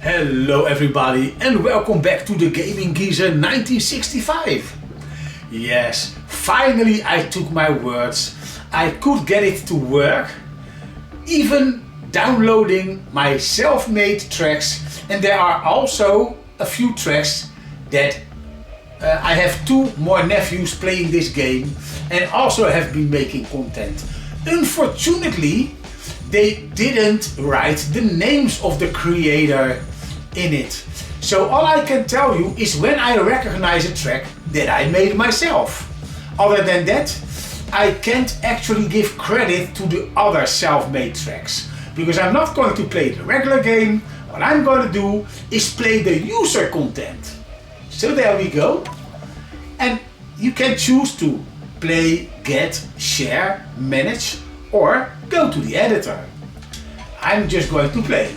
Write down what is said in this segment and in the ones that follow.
Hello everybody and welcome back to the Gaming Geezer 1965. Yes, finally I took my words. I could get it to work. Even downloading my self-made tracks, and there are also a few tracks that I have two more nephews playing this game and also have been making content. Unfortunately, they didn't write the names of the creator in it. So all I can tell you is when I recognize a track that I made myself. Other than that, I can't actually give credit to the other self-made tracks, because I'm not going to play the regular game. What I'm going to do is play the user content. So there we go. And you can choose to play, get, share, manage, or go to the editor. I'm just going to play.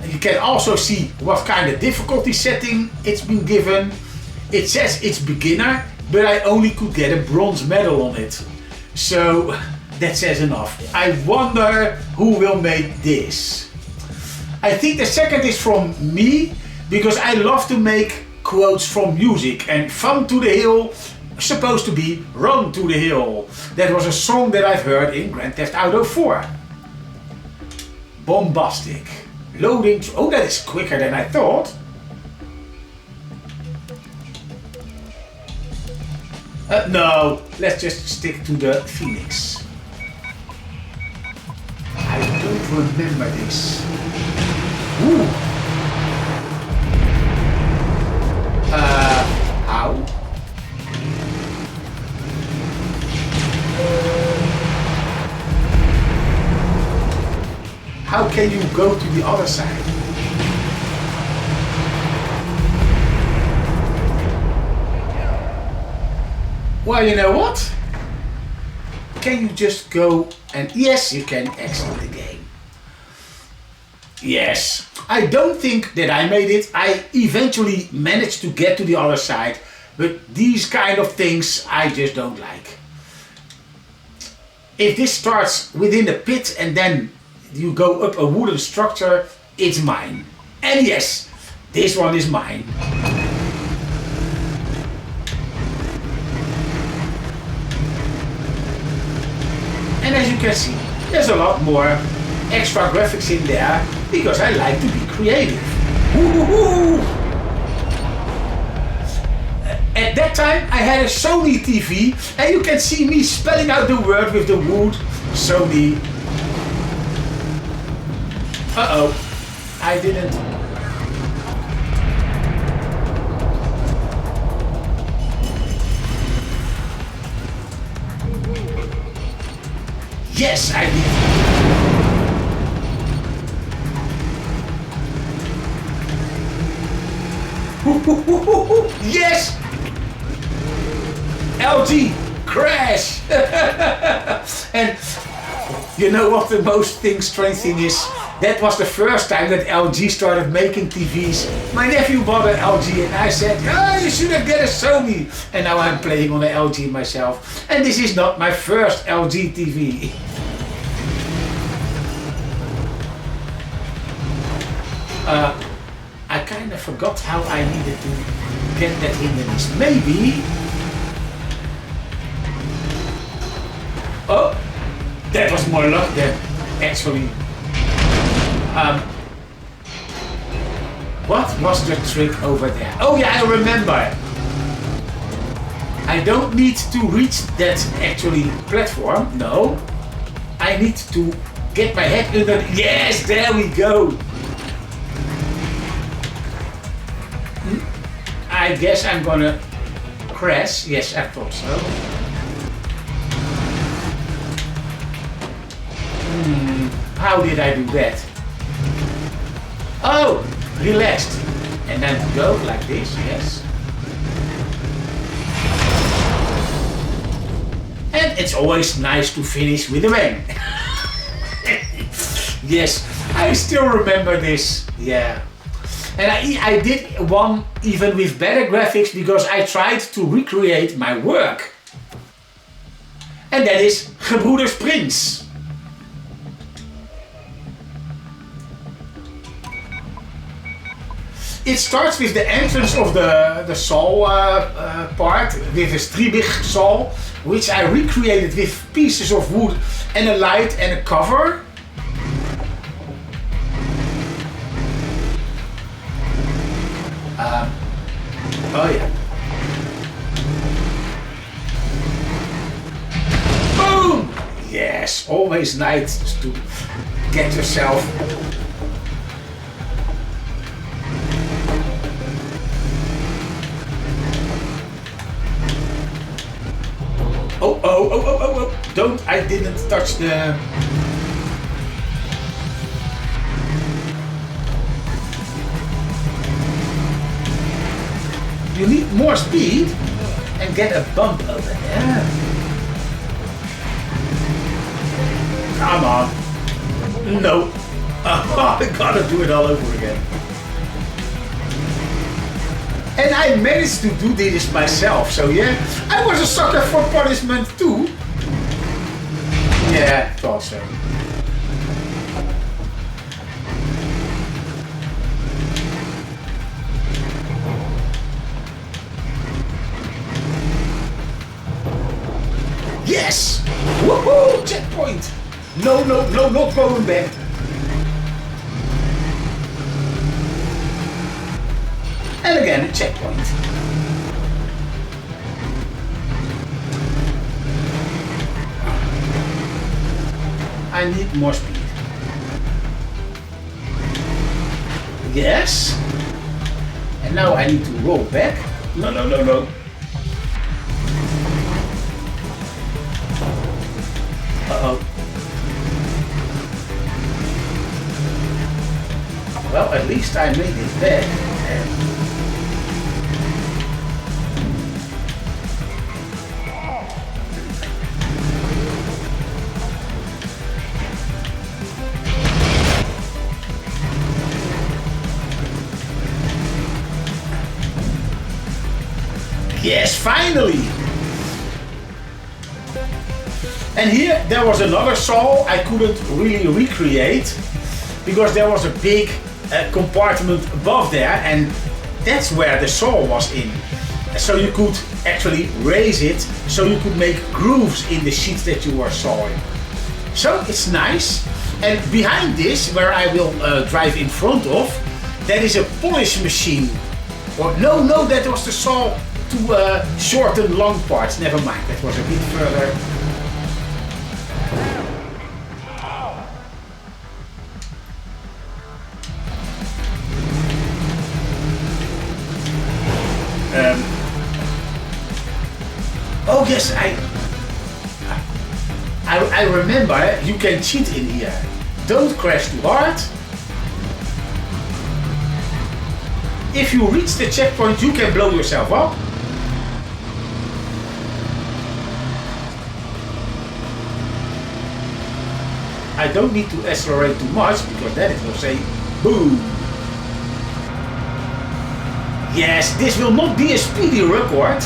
And you can also see what kind of difficulty setting it's been given. It says it's beginner, but I only could get a bronze medal on it. So that says enough. I wonder who will make this. I think the second is from me, because I love to make quotes from music, and Fun to the Hill supposed to be Run to the Hill. That was a song that I've heard in Grand Theft Auto 4. Bombastic. Loading. Oh, that is quicker than I thought. No, let's just stick to the Phoenix. I don't remember this. Ooh. How? How can you go to the other side? Well, you know what? Can you just go and... Yes, you can exit the game. Yes. I don't think that I made it. I eventually managed to get to the other side, but these kind of things I just don't like. If this starts within a pit and then you go up a wooden structure, it's mine. And yes, this one is mine. And as you can see, there's a lot more extra graphics in there, because I like to be creative. Woo-hoo-hoo! At that time I had a Sony TV, and you can see me spelling out the word with the wood. Sony. Uh-oh, I didn't. Yes, I did. Yes! LG, crash! And you know what the most strange thing is? That was the first time that LG started making TVs. My nephew bought an LG and I said, oh, you should have get a Sony. And now I'm playing on an LG myself. And this is not my first LG TV. I kind of forgot how I needed to get that hindrance. Maybe... Oh! That was more luck than actually... What was the trick over there? Oh yeah, I remember! I don't need to reach that actually platform, no. I need to get my head under... Yes, there we go! I guess I'm gonna crash. Yes, I thought so. How did I do that? Oh, relaxed. And then go like this, yes. And it's always nice to finish with a bang. Yes, I still remember this, yeah. And I did one even with better graphics, because I tried to recreate my work. And that is Gebroeders Prins. It starts with the entrance of the saw part, with a Striebig saw, which I recreated with pieces of wood and a light and a cover. Oh yeah. Boom! Yes, always nice to get yourself. Oh, don't, I didn't touch the... You need more speed and get a bump over there. Come on. No. I gotta do it all over again. And I managed to do this myself, so yeah. I was a sucker for punishment too. Yeah, thought so. Yes! Woohoo! Checkpoint! No, not going back. And again, a checkpoint. I need more speed. Yes. And now I need to roll back. No. Uh-oh. Well, at least I made it back. Yes, finally! And here there was another saw I couldn't really recreate because there was a big compartment above there, and that's where the saw was in. So you could actually raise it so you could make grooves in the sheets that you were sawing. So it's nice. And behind this, where I will drive in front of, that is a polish machine. Or no, that was the saw to shorten long parts. Never mind, that was a bit further. Oh yes, I remember you can cheat in here. Don't crash too hard. If you reach the checkpoint, you can blow yourself up. I don't need to accelerate too much because then it will say boom. Yes, this will not be a speedy record.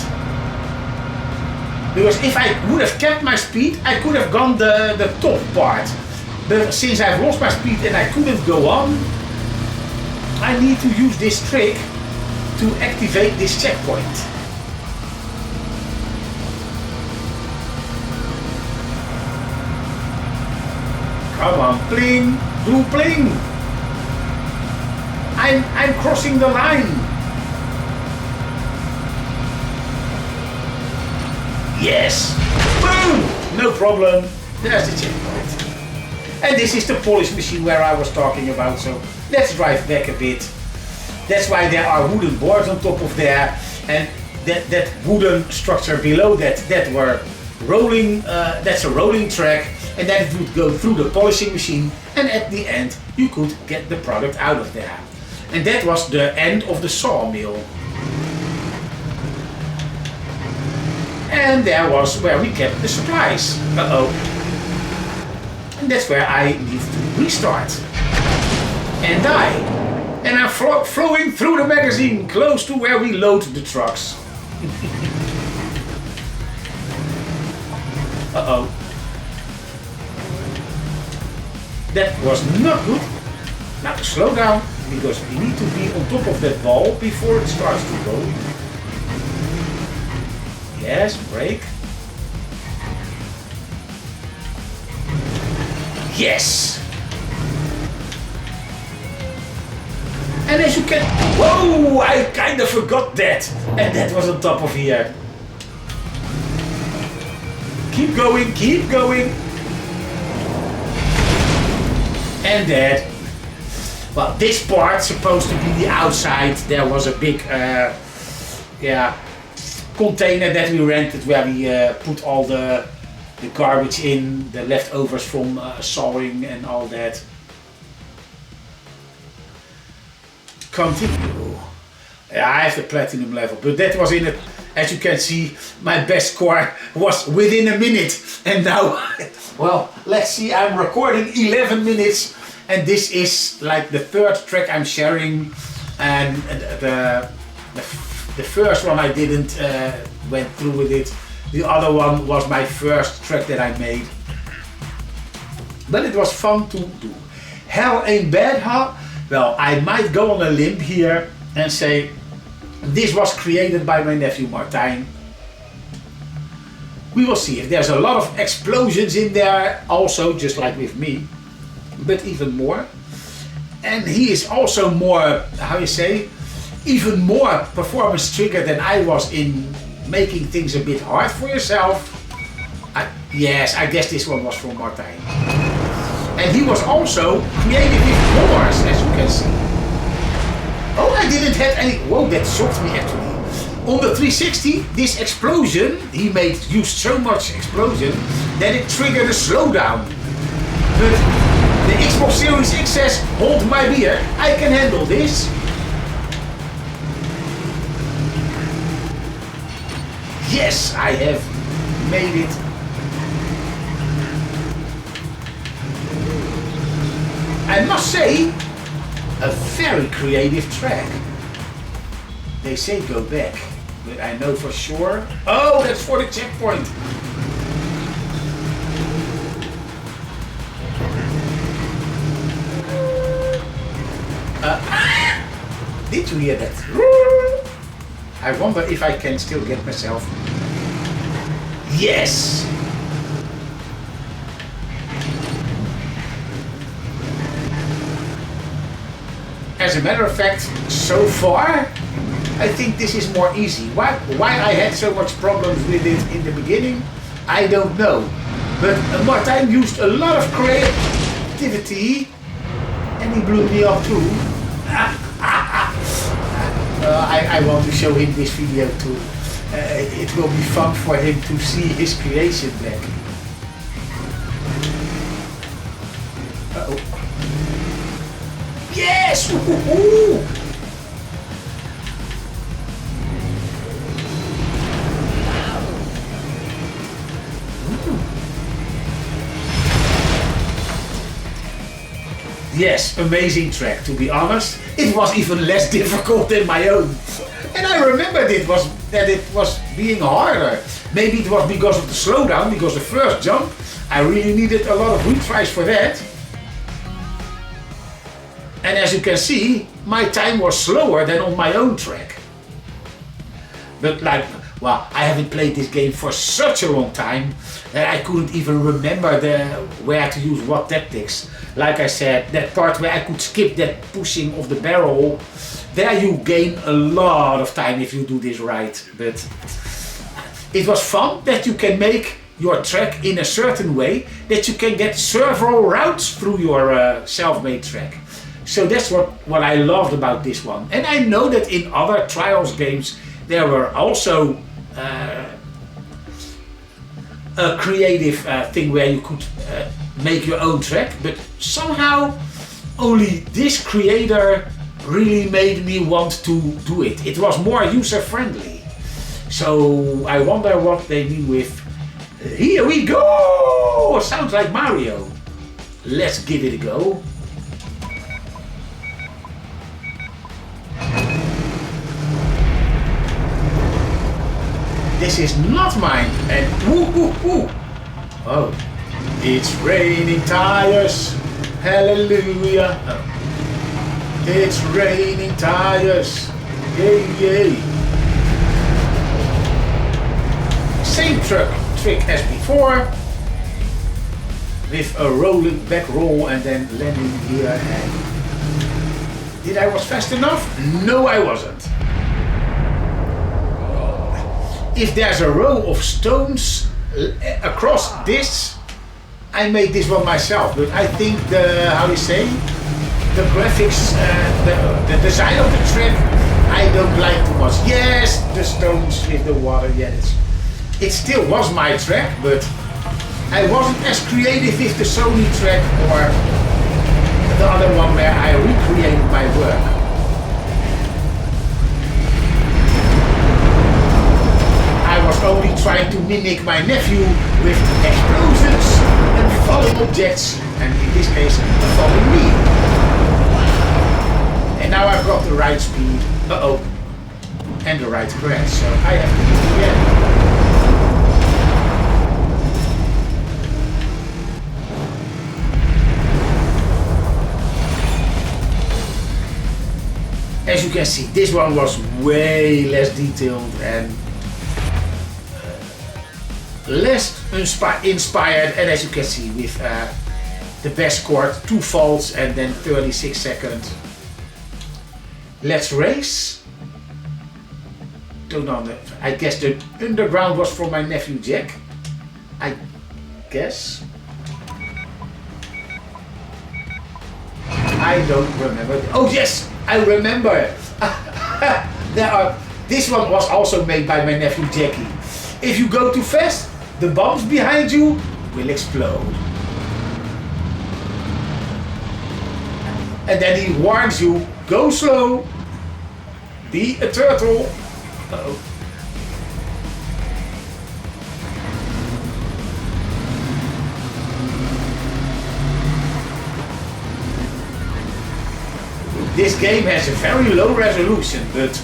Because if I would have kept my speed, I could have gone the top part. But since I've lost my speed and I couldn't go on, I need to use this trick to activate this checkpoint. Come on, pling, do pling. I'm crossing the line. Yes! Boom! No problem. There's the checkpoint. And this is the polish machine where I was talking about, so let's drive back a bit. That's why there are wooden boards on top of there, and that wooden structure below that were rolling, that's a rolling track, and then it would go through the polishing machine, and at the end you could get the product out of there. And that was the end of the sawmill. And there was where we kept the supplies. Uh-oh. And that's where I need to restart. And die. And I'm flowing through the magazine, close to where we load the trucks. Uh-oh. That was not good. Now slow down. because we need to be on top of that ball before it starts to go. Yes, brake. Yes! And as you can... Whoa! I kind of forgot that! And that was on top of here. Keep going, keep going! And that. Well, this part's supposed to be the outside. There was a big container that we rented where we put all the garbage in, the leftovers from sawing and all that. Continue. Yeah, I have the platinum level, but that was in it. As you can see, my best score was within a minute. And now, well, let's see, I'm recording 11 minutes. And this is like the third track I'm sharing. And the first one I didn't went through with it. The other one was my first track that I made. But it was fun to do. Hell ain't bad, huh? Well, I might go on a limb here and say this was created by my nephew Martijn. We will see if there's a lot of explosions in there also, just like with me, but even more. And he is also more, how you say, even more performance triggered than I was in making things a bit hard for yourself. Yes, I guess this one was from Martijn. And he was also creative with cores, as you can see. Oh, I didn't have any... Whoa, that shocked me actually. On the 360, this explosion, he used so much explosion that it triggered a slowdown. But the Xbox Series X says, hold my beer, I can handle this. Yes, I have made it. I must say, a very creative track. They say go back, but I know for sure. Oh, that's for the checkpoint. Did you hear that? I wonder if I can still get myself. Yes! As a matter of fact, so far, I think this is more easy. Why I had so much problems with it in the beginning, I don't know. But Martijn used a lot of creativity, and he blew me up too. I want to show him this video too. It will be fun for him to see his creation back. Uh-oh. Yes! Woo-hoo-hoo! Yes, amazing track, to be honest. It was even less difficult than my own. And I remembered that it was being harder. Maybe it was because of the slowdown, because the first jump, I really needed a lot of retries for that. And as you can see, my time was slower than on my own track. But like, well, I haven't played this game for such a long time that I couldn't even remember where to use what tactics. Like I said, that part where I could skip that pushing of the barrel, there you gain a lot of time if you do this right. But it was fun that you can make your track in a certain way, that you can get several routes through your self-made track. So that's what I loved about this one. And I know that in other Trials games there were also a creative thing where you could make your own track, but somehow only this creator really made me want to do it. It was more user-friendly. So I wonder what they mean with here we go! Sounds like Mario. Let's give it a go. This is not mine, and woo woo woo. Oh, it's raining tires. Hallelujah. Oh. It's raining tires. Yay, yay. Same trick as before. With a rolling back roll and then landing here. And did I was fast enough? No, I wasn't. If there's a row of stones across this, I made this one myself, but I think the, how do you say, the graphics, the design of the track, I don't like too much. Yes, the stones with the water, yes. It still was my track, but I wasn't as creative with the Sony track or the other one where I recreated my work. I was only trying to mimic my nephew with explosions and falling objects, and in this case, falling me. And now I've got the right speed, and the right crash, so I have to do it again. As you can see, this one was way less detailed and less inspired, and as you can see, with the best score, 2 faults and then 36 seconds. Let's race. Don't know, I guess the underground was for my nephew Jack. I guess. I don't remember. Oh yes, I remember. This one was also made by my nephew Jackie. If you go too fast, the bombs behind you will explode. And then he warns you, go slow, be a turtle. This game has a very low resolution, but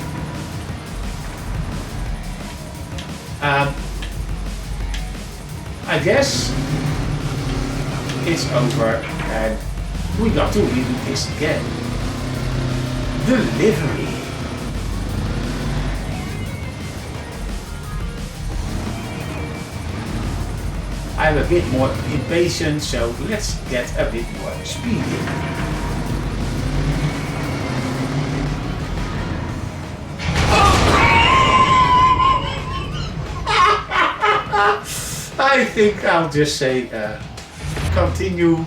I guess it's over and we got to redo this again. Delivery. I'm a bit more impatient, so let's get a bit more speed in. I think I'll just say continue.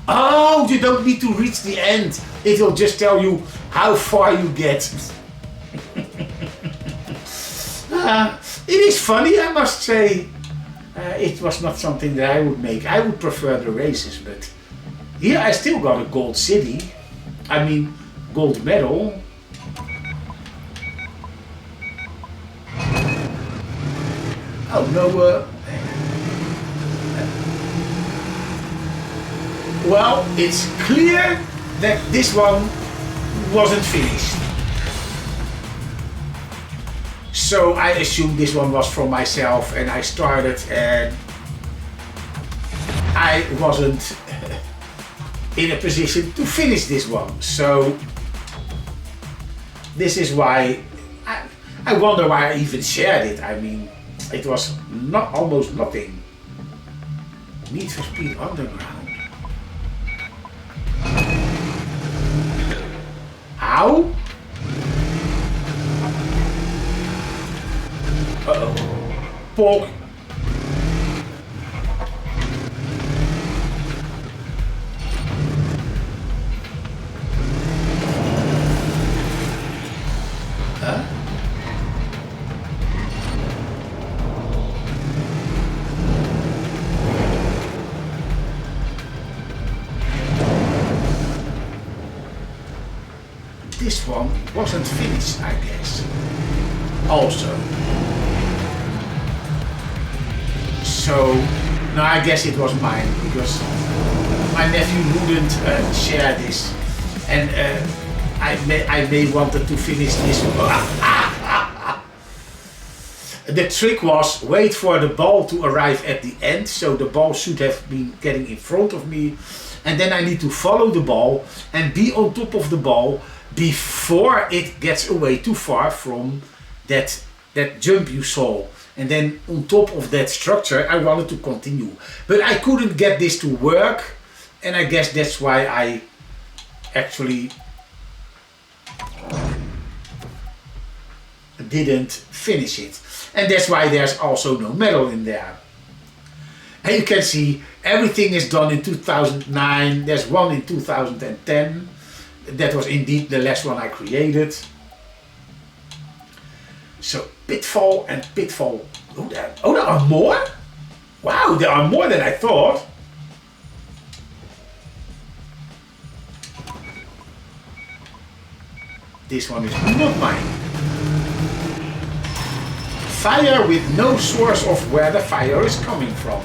Oh, you don't need to reach the end. It will just tell you how far you get. It is funny, I must say. It was not something that I would make. I would prefer the races, but here I still got a gold city. I mean, gold medal. Oh no, well, it's clear that this one wasn't finished. So I assumed this one was from myself and I started and I wasn't in a position to finish this one. So this is why I wonder why I even shared it. I mean, it was not almost nothing. Need for Speed Underground. Ow! Uh-oh. Pork. Huh? This one wasn't finished, I guess. Also. So, no, I guess it was mine because my nephew wouldn't share this, and I may wanted to finish this. The trick was wait for the ball to arrive at the end, so the ball should have been getting in front of me, and then I need to follow the ball and be on top of the ball before it gets away too far from that jump you saw. And then on top of that structure I wanted to continue, but I couldn't get this to work, and I guess that's why I actually didn't finish it, and that's why there's also no medal in there. And you can see everything is done in 2009. There's one in 2010. That was indeed the last one I created. So Pitfall and Pitfall. Oh, there are more? Wow, there are more than I thought. This one is not mine. Fire with no source of where the fire is coming from.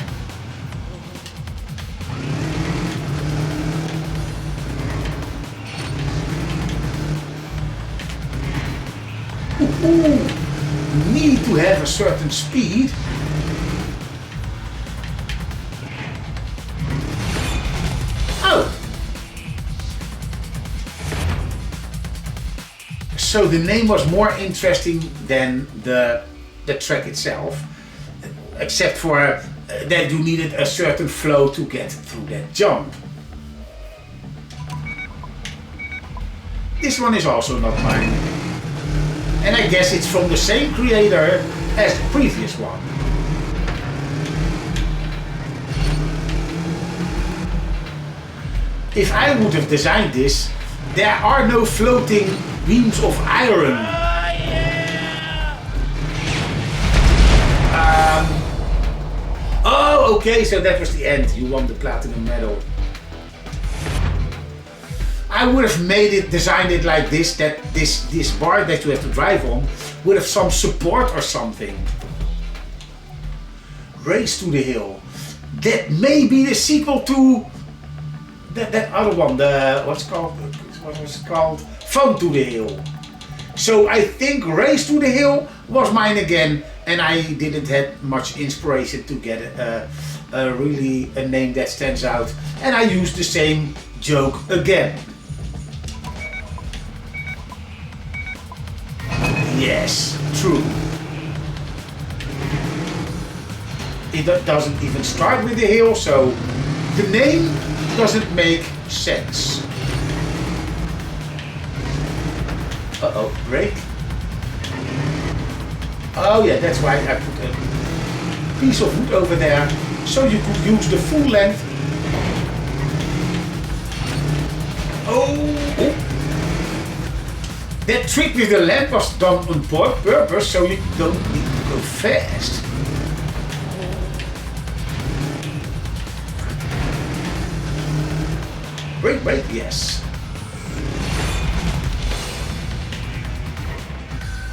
Ooh, need to have a certain speed. Oh! So the name was more interesting than the track itself, except for that you needed a certain flow to get through that jump. This one is also not mine. And I guess it's from the same creator as the previous one. If I would have designed this, there are no floating beams of iron. Oh, okay, so that was the end. You won the platinum medal. I would have designed it like this, that this bar that you have to drive on would have some support or something. Race to the Hill. That may be the sequel to that other one, what was it called? Fun to the Hill. So I think Race to the Hill was mine again, and I didn't have much inspiration to get a name that stands out, and I used the same joke again. Yes, true. It doesn't even start with the hill, so the name doesn't make sense. Uh-oh, break. Oh yeah, that's why I put a piece of wood over there, so you could use the full length. Oh! That trick with the lamp was done on purpose, so you don't need to go fast. Break, yes.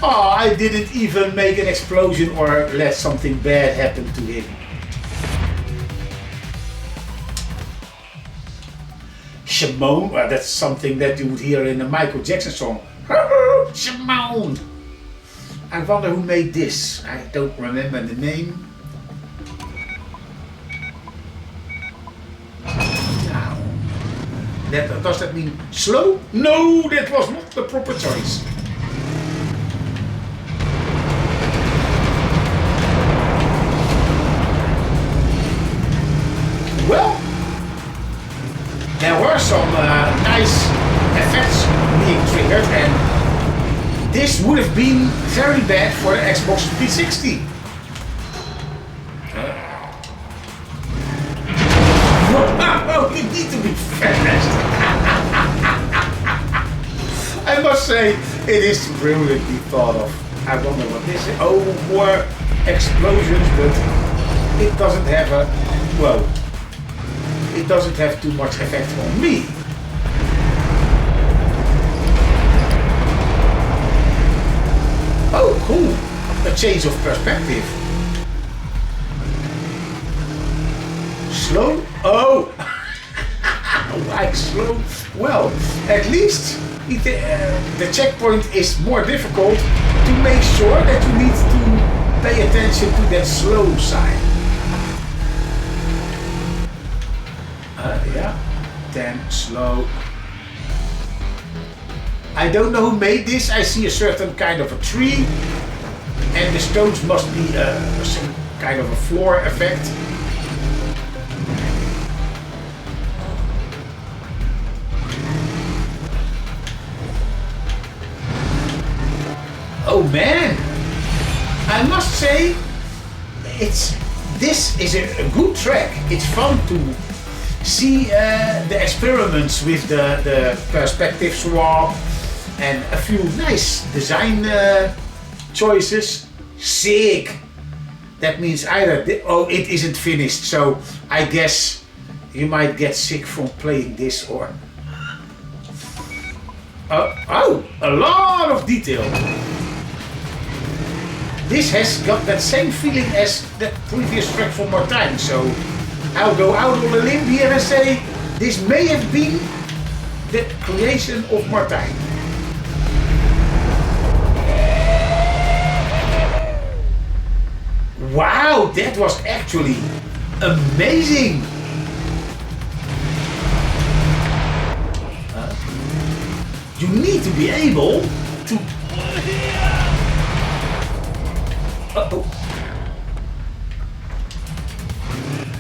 Oh, I didn't even make an explosion or let something bad happen to him. Shimon, well, that's something that you would hear in a Michael Jackson song. Shimon! I wonder who made this. I don't remember the name. Does that mean slow? No, that was not the proper choice. Well, there were some nice effects being triggered, and this would have been very bad for the Xbox 360. Oh, you need to be fast. I must say, it is brilliantly thought of. I wonder what this is. Oh, more explosions, but it doesn't have it doesn't have too much effect on me. Oh, cool. A change of perspective. Slow? Oh! Like slow? Well, at least the checkpoint is more difficult to make sure that you need to pay attention to that slow sign. Yeah, 10, slow. I don't know who made this. I see a certain kind of a tree, and the stones must be some kind of a floor effect. Oh man, I must say, this is a good track. It's fun to see the experiments with the perspective swap and a few nice design choices. Sick! That means either, it isn't finished, so I guess you might get sick from playing this, or... oh, a lot of detail. This has got that same feeling as the previous track from Martijn, so I'll go out on a limb here and say this may have been the creation of Martijn. Wow, that was actually amazing! You need to be able to... Uh-oh.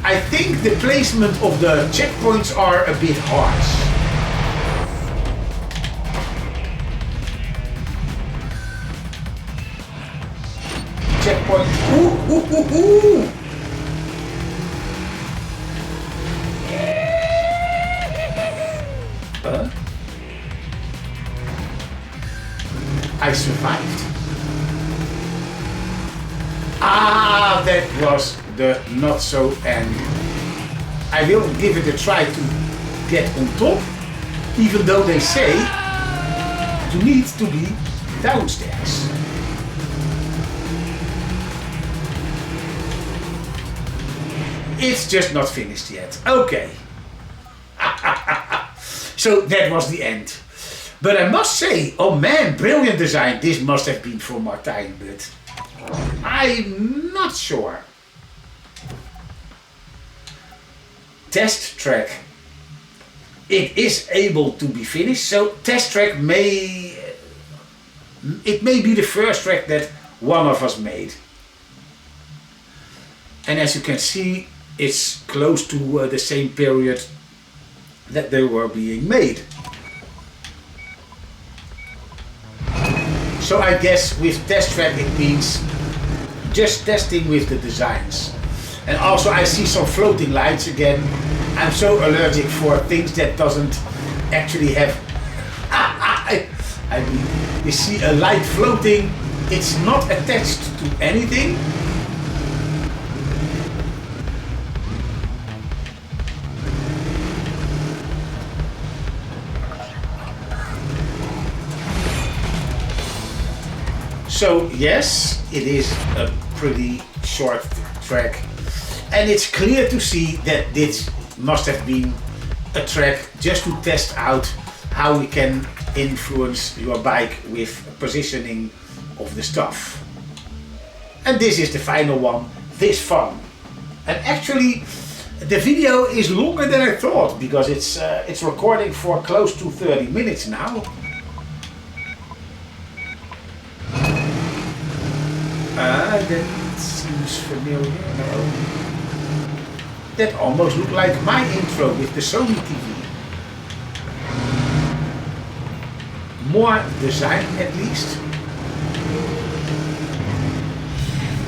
I think the placement of the checkpoints are a bit harsh. Checkpoint. Ooh, ooh, ooh, ooh. I survived. Ah, that was the not so end. I will give it a try to get on top, even though they say you need to be downstairs. It's just not finished yet. Okay. So that was the end. But I must say, oh man, brilliant design. This must have been for Martijn, but I'm not sure. Test track. It is able to be finished, so test track may be the first track that one of us made. And as you can see, it's close to the same period that they were being made. So I guess with test track it means just testing with the designs. And also I see some floating lights again. I'm so allergic for things that doesn't actually have... I mean, you see a light floating, it's not attached to anything. So yes, it is a pretty short track, and it's clear to see that this must have been a track just to test out how we can influence your bike with positioning of the stuff. And this is the final one, this fun. And actually the video is longer than I thought, because it's recording for close to 30 minutes now. That seems familiar. No. That almost looked like my intro with the Sony TV. More design at least.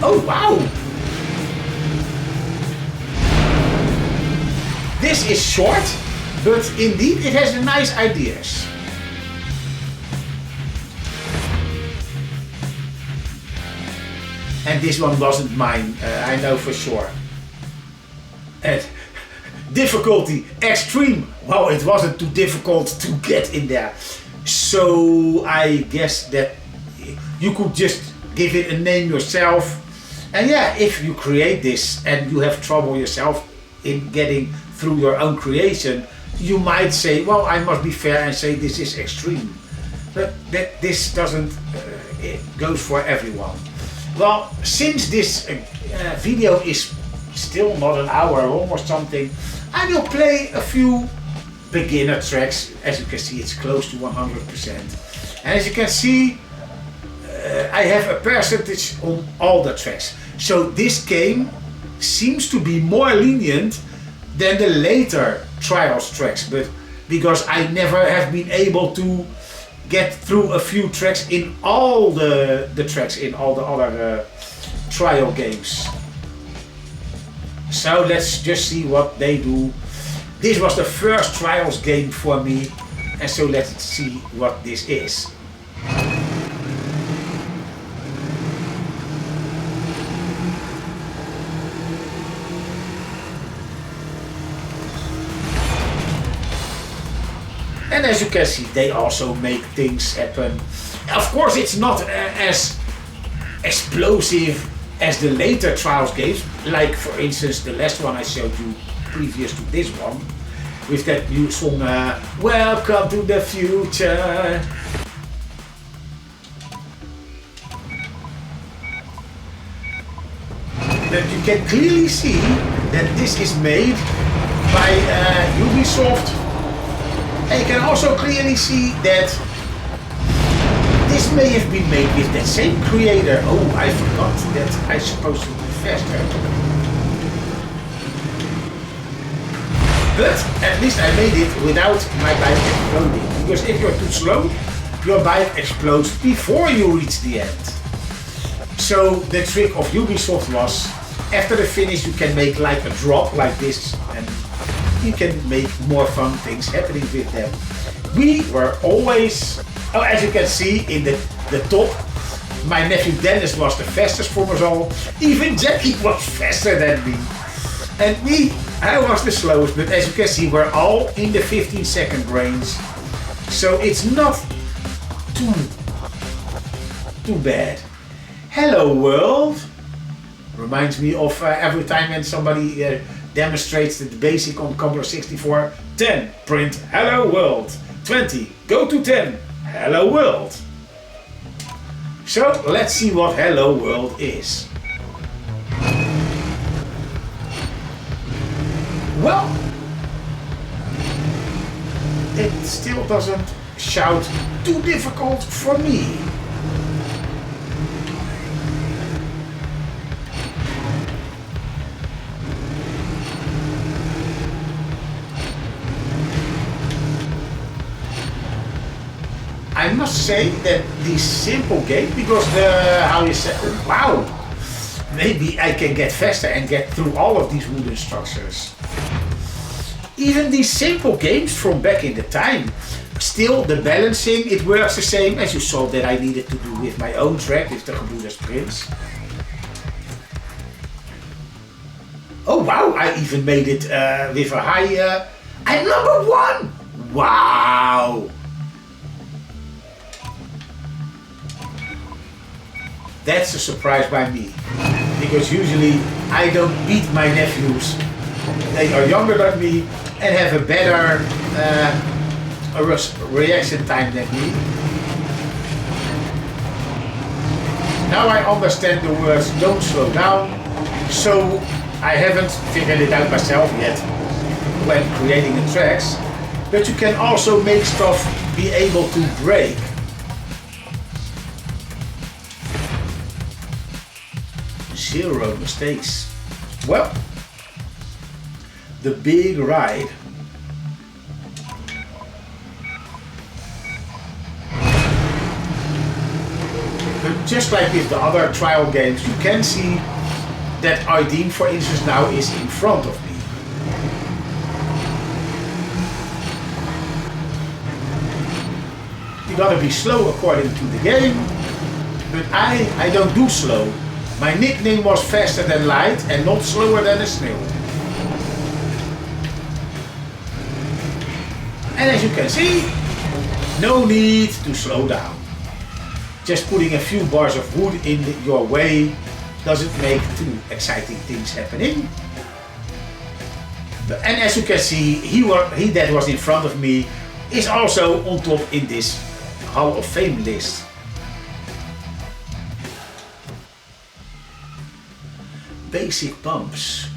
Oh wow! This is short, but indeed it has nice ideas. And this one wasn't mine, I know for sure. And difficulty, extreme. Well, it wasn't too difficult to get in there. So I guess that you could just give it a name yourself. And yeah, if you create this and you have trouble yourself in getting through your own creation, you might say, well, I must be fair and say this is extreme. But this doesn't, it goes for everyone. Well, since this video is still not an hour long or something, I will play a few beginner tracks. As you can see, it's close to 100%. And as you can see, I have a percentage on all the tracks. So this game seems to be more lenient than the later Trials tracks, but because I never have been able to get through a few tracks in all the tracks in all the other trial games. So let's just see what they do. This was the first Trials game for me, and so let's see what this is. And as you can see, they also make things happen. Of course, it's not as explosive as the later Trials games, like for instance the last one I showed you previous to this one, with that new song, Welcome to the Future. But you can clearly see that this is made by Ubisoft. And you can also clearly see that this may have been made with that same creator. Oh, I forgot that I'm supposed to be faster. But at least I made it without my bike exploding. Because if you're too slow, your bike explodes before you reach the end. So the trick of Ubisoft was, after the finish you can make like a drop like this, and you can make more fun things happening with them. We were always, oh, as you can see in the top, my nephew Dennis was the fastest from us all. Even Jackie was faster than me. And me, I was the slowest, but as you can see, we're all in the 15-second range. So it's not too bad. Hello world. Reminds me of every time when somebody demonstrates the basic on Commodore 64. 10, print hello world. 20, go to 10, hello world. So let's see what hello world is. Well, it still doesn't shout too difficult for me. I must say that this simple game, because how you said, wow, maybe I can get faster and get through all of these wooden structures. Even these simple games from back in the time, still the balancing, it works the same as you saw that I needed to do with my own track, with the Gebroeders Prins. Oh wow, I even made it with a high, I'm number 1! Wow! That's a surprise by me, because usually I don't beat my nephews. They are younger than me and have a better reaction time than me. Now I understand the words don't slow down, so I haven't figured it out myself yet when creating the tracks, but you can also make stuff be able to break. Zero mistakes. Well, the big ride. But just like with the other trial games, you can see that Aydin, for instance, now is in front of me. You gotta be slow according to the game, but I don't do slow. My nickname was faster than light and not slower than a snail. And as you can see, no need to slow down. Just putting a few bars of wood in your way doesn't make too exciting things happening. And as you can see, he that was in front of me is also on top in this Hall of Fame list. basic bumps.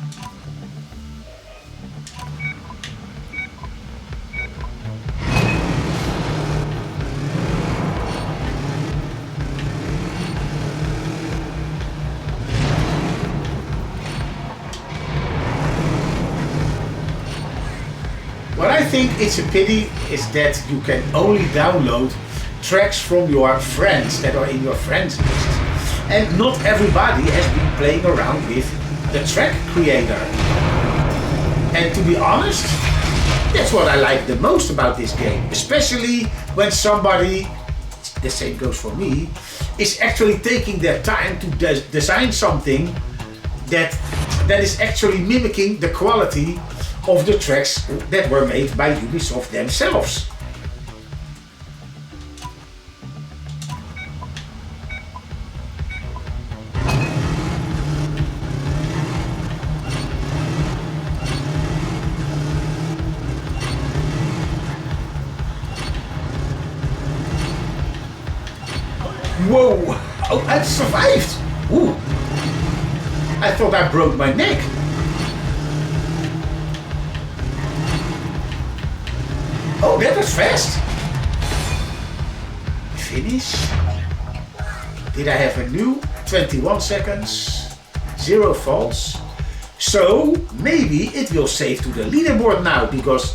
What I think it's a pity is that you can only download tracks from your friends that are in your friends list. And not everybody has been playing around with the track creator. And to be honest, that's what I like the most about this game. Especially when somebody, the same goes for me, is actually taking their time to design something that is actually mimicking the quality of the tracks that were made by Ubisoft themselves. Whoa! Oh, I survived! Ooh! I thought I broke my neck. Oh, that was fast! Finish. Did I have a new 21 seconds, 0 faults? So maybe it will save to the leaderboard now because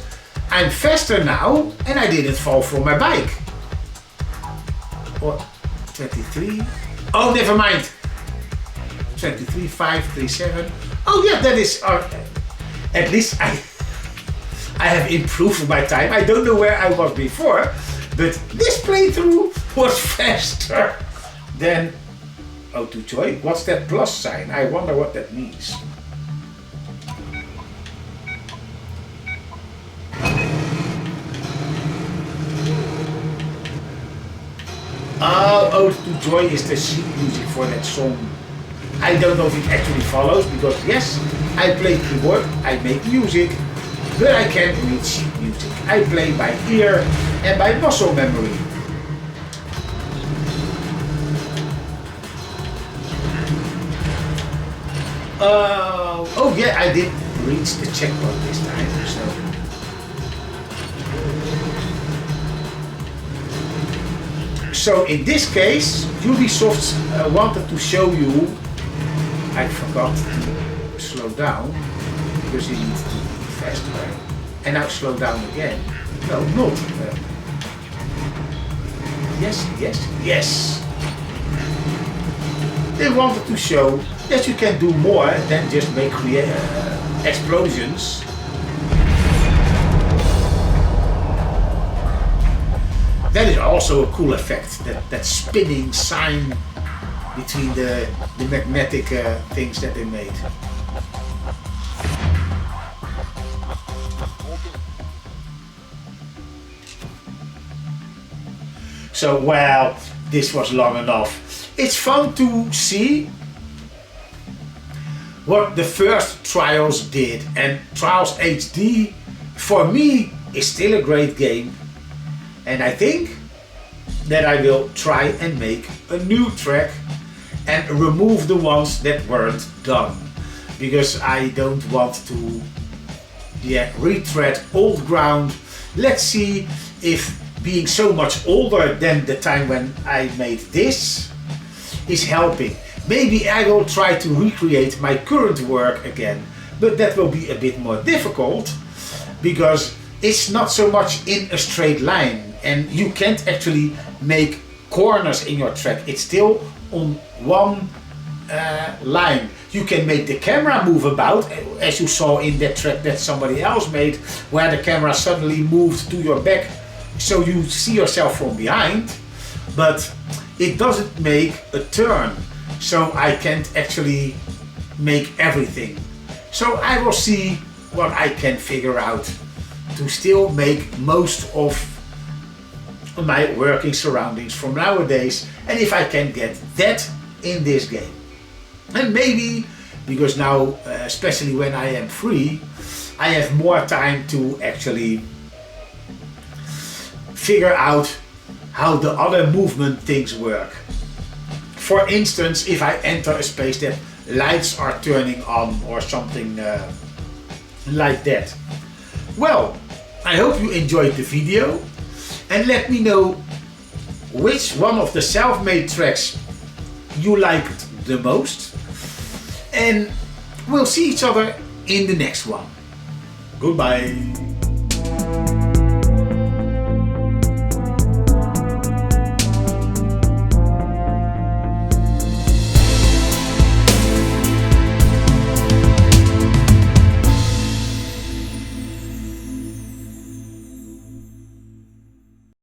I'm faster now and I didn't fall from my bike. Or 23. Oh, never mind. 23, 5, 3, 7. Oh yeah, that is at least I have improved my time. I don't know where I was before, but this playthrough was faster than O2 Joy. What's that plus sign? I wonder what that means. Oh, O2 Joy is the sheet music for that song. I don't know if it actually follows because yes, I play keyboard, I make music, but I can't read sheet music. I play by ear and by muscle memory. Oh yeah, I did reach the checkpoint this time. So in this case, Ubisoft wanted to show you. I forgot to slow down because you need to be faster. And now slow down again. No, not. Yes, yes, yes. They wanted to show that you can do more than just make explosions. That is also a cool effect, that spinning sign between the magnetic things that they made. So, well, this was long enough. It's fun to see what the first Trials did, and Trials HD for me is still a great game. And I think that I will try and make a new track and remove the ones that weren't done. Because I don't want to retread old ground. Let's see if being so much older than the time when I made this is helping. Maybe I will try to recreate my current work again, but that will be a bit more difficult because it's not so much in a straight line. And you can't actually make corners in your track. It's still on one line. You can make the camera move about, as you saw in that track that somebody else made, where the camera suddenly moved to your back so you see yourself from behind, but it doesn't make a turn. So I can't actually make everything. So I will see what I can figure out to still make most of my working surroundings from nowadays, and if I can get that in this game. And maybe, because now, especially when I am free, I have more time to actually figure out how the other movement things work. For instance, if I enter a space that lights are turning on or something like that. Well, I hope you enjoyed the video, and let me know which one of the self-made tracks you liked the most, and we'll see each other in the next one. Goodbye.